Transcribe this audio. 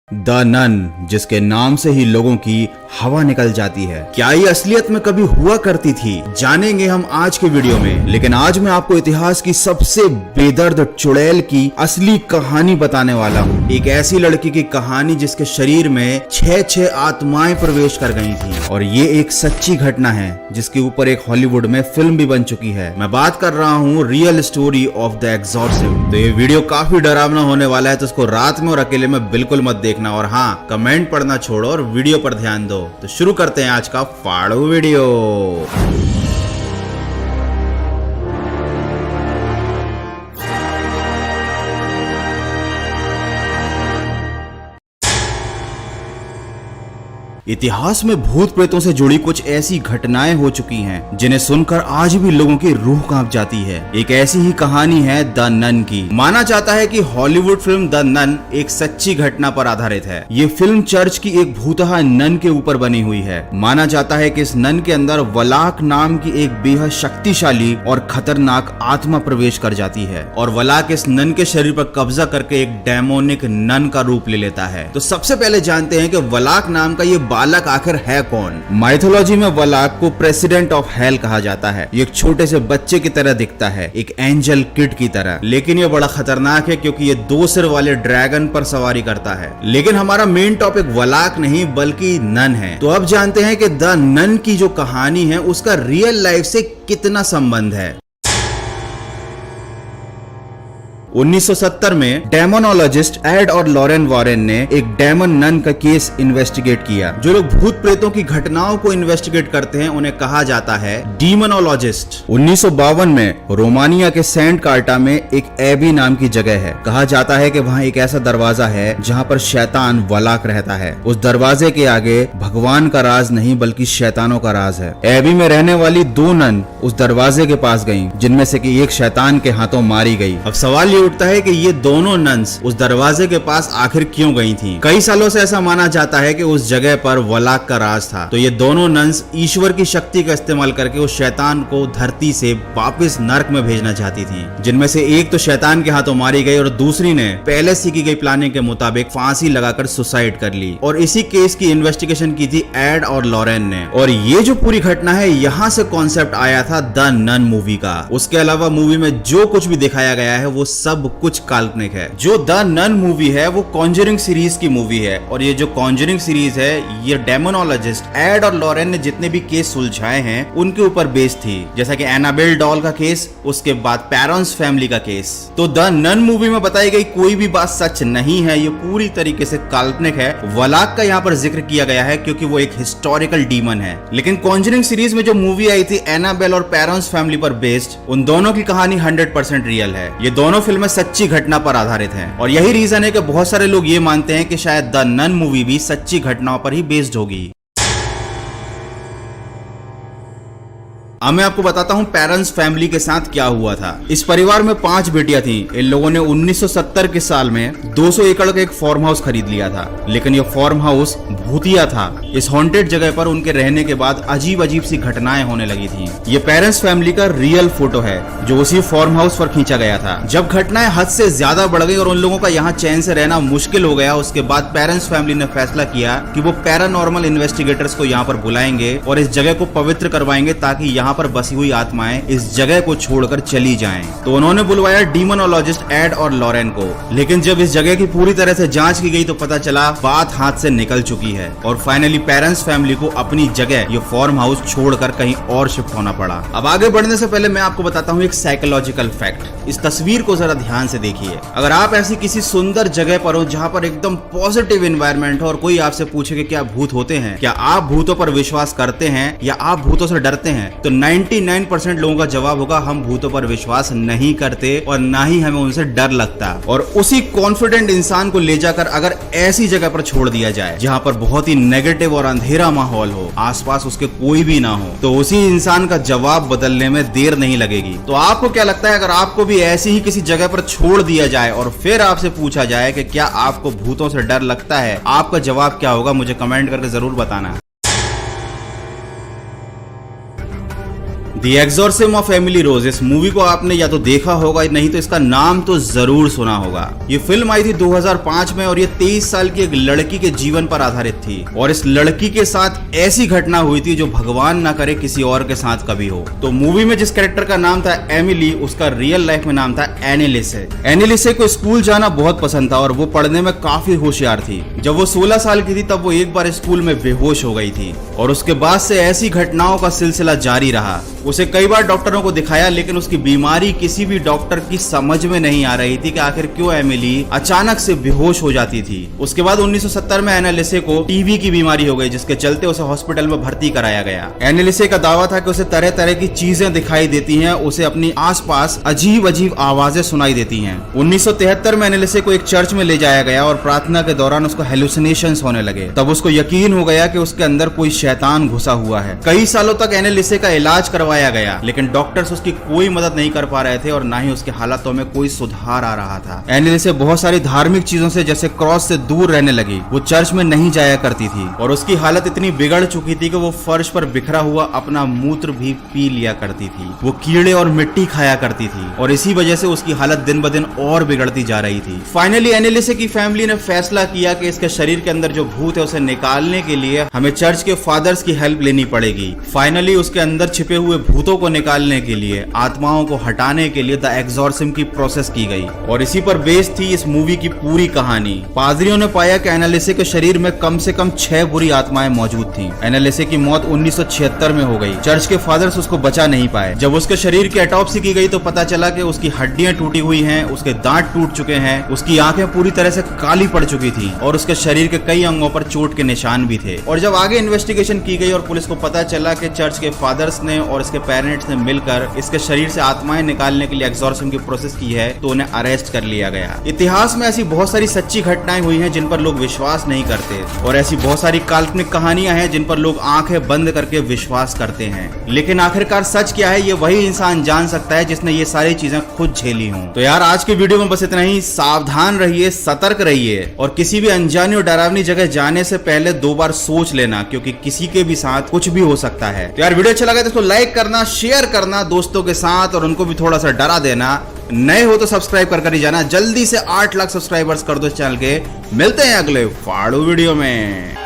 The none, जिसके नाम से ही लोगों की हवा निकल जाती है, क्या ये असलियत में कभी हुआ करती थी? जानेंगे हम आज के वीडियो में। लेकिन आज मैं आपको इतिहास की सबसे बेदर्द चुड़ैल की असली कहानी बताने वाला हूँ। एक ऐसी लड़की की कहानी जिसके शरीर में छह आत्माएं प्रवेश कर गई थी, और ये एक सच्ची घटना है जिसके ऊपर एक हॉलीवुड में फिल्म भी बन चुकी है। मैं बात कर रहा हूँ real story of the Exorcist. तो ये वीडियो काफी डरावना होने वाला है, तो इसको रात में और अकेले में बिल्कुल मत देखना। और हाँ, कमेंट पढ़ना छोड़ो और वीडियो पर ध्यान दो। तो शुरू करते हैं आज का फाड़ो वीडियो। इतिहास में भूत प्रेतों से जुड़ी कुछ ऐसी घटनाएं हो चुकी हैं जिन्हें सुनकर आज भी लोगों की रूह कांप जाती है। एक ऐसी ही कहानी है द नन की। माना जाता है कि हॉलीवुड फिल्म द नन एक सच्ची घटना पर आधारित है। ये फिल्म चर्च की एक भूतहा नन के ऊपर बनी हुई है। माना जाता है कि इस नन के अंदर वलाक नाम की एक बेहद शक्तिशाली और खतरनाक आत्मा प्रवेश कर जाती है, और वलाक इस नन के शरीर पर कब्जा करके एक डेमोनिक नन का रूप ले लेता है। तो सबसे पहले जानते हैं कि वलाक नाम का ये बालक आखिर है कौन। माइथोलॉजी में वलाक को प्रेसिडेंट ऑफ हेल कहा जाता है। ये एक छोटे से बच्चे की तरह दिखता है, एक एंजल किड की तरह, लेकिन ये बड़ा खतरनाक है क्योंकि ये 2 सिर वाले ड्रैगन पर सवारी करता है। लेकिन हमारा मेन टॉपिक वलाक नहीं बल्कि नन है। तो अब जानते हैं कि द नन की जो कहानी है उसका रियल लाइफ से कितना संबंध है। 1970 में डेमोनोलॉजिस्ट एड और लॉरेन वॉरेन ने एक डेमन नन का केस इन्वेस्टिगेट किया। जो लोग भूत प्रेतों की घटनाओं को इन्वेस्टिगेट करते हैं उन्हें कहा जाता है डीमोनोलॉजिस्ट। 1952 में रोमानिया के सेंट कार्टा में एक एबी नाम की जगह है। कहा जाता है कि वहाँ एक ऐसा दरवाजा है जहाँ पर शैतान वलाक रहता है। उस दरवाजे के आगे भगवान का राज नहीं बल्कि शैतानों का राज है। एबी में रहने वाली 2 नन उस दरवाजे के पास गईं, जिनमें से कि एक शैतान के हाथों मारी गई। अब सवाल ये उठता है कि ये दोनों नन्स उस दरवाजे के पास आखिर क्यों गई थीं? कई सालों से ऐसा माना जाता है कि उस जगह पर वलाक का राज था। तो ये दोनों नन्स ईश्वर की शक्ति का इस्तेमाल करके उस शैतान को धरती से वापस नर्क में भेजना चाहती थी, जिनमें से एक तो शैतान के हाथों मारी गई और दूसरी ने पहले से की गई प्लानिंग के मुताबिक फांसी लगाकर सुसाइड कर ली। और इसी केस की इन्वेस्टिगेशन की थी एड और लॉरेन ने। और ये जो पूरी घटना है, यहाँ से कॉन्सेप्ट आया था द नन मूवी का। उसके अलावा मूवी में जो कुछ भी दिखाया गया है वो सब कुछ काल्पनिक है। जो द नन मूवी है वो कॉन्जरिंग सीरीज की मूवी है, और ये जो कॉन्जरिंग सीरीज है ये डेमोनोलॉजिस्ट एड और लॉरेन ने जितने भी केस सुलझाए हैं उनके ऊपर बेस्ड थी, जैसा कि एनाबेल डॉल का केस, उसके बाद पैरंस फैमिली का केस। तो द नन मूवी में बताई गई कोई भी बात सच नहीं है, ये पूरी तरीके से काल्पनिक है। वलाक का यहाँ पर जिक्र किया गया है क्योंकि वो एक हिस्टोरिकल डीमन है। लेकिन कॉन्जरिंग सीरीज में जो मूवी आई थी एनाबेल और पैरंस फैमिली पर बेस्ड, उन दोनों की कहानी 100% रियल है। ये दोनों फिल्में सच्ची घटना पर आधारित हैं, और यही रीजन है कि बहुत सारे लोग ये मानते हैं कि शायद द नन मूवी भी सच्ची घटनाओं पर ही बेस्ड होगी। अब मैं आपको बताता हूँ पैरंस फैमिली के साथ क्या हुआ था। इस परिवार में 5 बेटियां थीं। इन लोगों ने 1970 के साल में 200 एकड़ का एक फार्म हाउस खरीद लिया था, लेकिन ये फार्म हाउस भूतिया था। इस हॉन्टेड जगह पर उनके रहने के बाद अजीब अजीब सी घटनाएं होने लगी थी। ये पैरंस फैमिली का रियल फोटो है जो उसी फार्म हाउस पर खींचा गया था। जब घटनाएं हद से ज्यादा बढ़ गई और उन लोगों का यहाँ चैन से रहना मुश्किल हो गया, उसके बाद पैरंस फैमिली ने फैसला किया कि वो पैरानॉर्मल इन्वेस्टिगेटर्स को यहाँ पर बुलाएंगे और इस जगह को पवित्र करवाएंगे ताकि यहाँ पर बसी हुई आत्माएं इस जगह को छोड़कर चली जाएं। तो उन्होंने बुलवाया डीमोनोलॉजिस्ट एड और लॉरेन को। लेकिन जब इस जगह की पूरी तरह से जांच की गई तो पता चला बात हाथ से निकल चुकी है, और फाइनली पेरेंट्स फैमिली को अपनी जगह ये फार्म हाउस छोड़कर कहीं और शिफ्ट होना पड़ा। अब आगे बढ़ने से पहले मैं आपको बताता हूँ एक साइकोलॉजिकल फैक्ट। इस तस्वीर को जरा ध्यान से देखिए। अगर आप ऐसी किसी सुंदर जगह पर हो जहाँ पर एकदम पॉजिटिव एनवायरनमेंट हो और कोई आपसे पूछे कि क्या भूत होते हैं, क्या आप भूतों पर विश्वास करते हैं या आप भूतों से डरते हैं, तो 99% लोगों का जवाब होगा हम भूतों पर विश्वास नहीं करते और ना ही हमें उनसे डर लगता। और उसी कॉन्फिडेंट इंसान को ले जाकर अगर ऐसी जगह पर छोड़ दिया जाए जहां पर बहुत ही नेगेटिव और अंधेरा माहौल हो, आसपास उसके कोई भी ना हो, तो उसी इंसान का जवाब बदलने में देर नहीं लगेगी। तो आपको क्या लगता है अगर आपको भी ऐसी ही किसी जगह पर छोड़ दिया जाए और फिर आपसे पूछा जाए कि क्या आपको भूतों से डर लगता है, आपका जवाब क्या होगा? मुझे कमेंट करके जरूर बताना। The exorcism of Emily Rose, इस मूवी को आपने या तो देखा होगा नहीं तो इसका नाम तो जरूर सुना होगा। ये फिल्म आई थी 2005 में और ये 23 साल की एक लड़की के जीवन पर आधारित थी और इस लड़की के साथ ऐसी घटना हुई थी जो भगवान ना करे किसी और के साथ कभी हो। तो मूवी में जिस कैरेक्टर का नाम था एमिली, उसका रियल लाइफ में नाम था एनेलिसे। एनेलिसे को स्कूल जाना बहुत पसंद था और वो पढ़ने में काफी होशियार थी। जब वो 16 साल की थी तब वो एक बार स्कूल में बेहोश हो गई थी और उसके बाद से ऐसी घटनाओं का सिलसिला जारी रहा। उसे कई बार डॉक्टरों को दिखाया लेकिन उसकी बीमारी किसी भी डॉक्टर की समझ में नहीं आ रही थी कि आखिर क्यों एमिली अचानक से बेहोश हो जाती थी। उसके बाद 1970 में एनालिसे को टीबी की बीमारी हो गई जिसके चलते उसे हॉस्पिटल में भर्ती कराया गया। एनालिसे का दावा था कि उसे तरह तरह की चीजें दिखाई देती हैं, उसे अपनी आसपास अजीब अजीब आवाजें सुनाई देती हैं। 1973 में एनालिसे को एक चर्च में ले जाया गया और प्रार्थना के दौरान उसको हेलुसिनेशंस होने लगे। तब उसको यकीन हो गया कि उसके अंदर कोई शैतान घुसा हुआ है। कई सालों तक एनालिसे का इलाज करवाया गया लेकिन डॉक्टर्स उसकी कोई मदद नहीं कर पा रहे थे और ना ही उसके हालातों में कोई सुधार आ रहा था। एनालिसे बहुत सारी धार्मिक चीजों से जैसे क्रॉस से दूर रहने लगी। वो चर्च में नहीं जाया करती थी और उसकी हालत इतनी बिगड़ चुकी थी कि वो फर्श पर बिखरा हुआ अपना मूत्र भी पी लिया करती थी। वो कीड़े और मिट्टी खाया करती थी और इसी वजह से उसकी हालत दिन ब दिन और बिगड़ती जा रही थी। फाइनली एनालिसे की फैमिली ने फैसला किया कि इसके शरीर के अंदर जो भूत है उसे निकालने के लिए हमें चर्च के फादर्स की हेल्प लेनी पड़ेगी। फाइनली उसके अंदर छिपे हुए भूतों को निकालने के लिए, आत्माओं को हटाने के लिए द एग्जॉर्सिज्म की प्रोसेस की गई और इसी पर बेस्ड थी इस मूवी की पूरी कहानी। पादरियों ने पाया कि एनालिसे के शरीर में कम से कम 6 बुरी आत्माएं मौजूद थीं। एनालिसे की मौत 1976 में हो गई। चर्च के फादर्स उसको बचा नहीं पाए। जब उसके शरीर की ऑटोप्सी की गई तो पता चला कि उसकी हड्डियां टूटी हुई हैं, उसके दांत टूट चुके हैं, उसकी आंखें पूरी तरह से काली पड़ चुकी थी और उसके शरीर के कई अंगों पर चोट के निशान भी थे। और जब आगे इन्वेस्टिगेशन की गई और पुलिस को पता चला कि चर्च के फादर्स ने और इसके पेरेंट्स ने मिलकर इसके शरीर से आत्माएं निकालने के लिए एग्जॉर्सिज्म की प्रोसेस की है तो उन्हें अरेस्ट कर लिया गया। इतिहास में ऐसी बहुत सारी सच्ची घटनाएं हुई हैं जिन पर लोग विश्वास नहीं करते और ऐसी बहुत सारी काल्पनिक कहानियां हैं जिन पर लोग आंखें बंद करके विश्वास करते हैं। लेकिन आखिरकार सच क्या है ये वही इंसान जान सकता है जिसने ये सारी चीजें खुद झेली हों। तो यार आज के वीडियो में बस इतना ही। सावधान रहिए, सतर्क रहिए और किसी भी अनजानी और डरावनी जगह जाने से पहले 2 बार सोच लेना क्योंकि किसी के भी साथ कुछ भी हो सकता है। तो यार वीडियो अच्छा लगा तो इसको लाइक करना, शेयर करना दोस्तों के साथ और उनको भी थोड़ा सा डरा देना। नए हो तो सब्सक्राइब कर ही जाना। जल्दी से 8 लाख सब्सक्राइबर्स कर दो इस चैनल के। मिलते हैं अगले फाड़ू वीडियो में।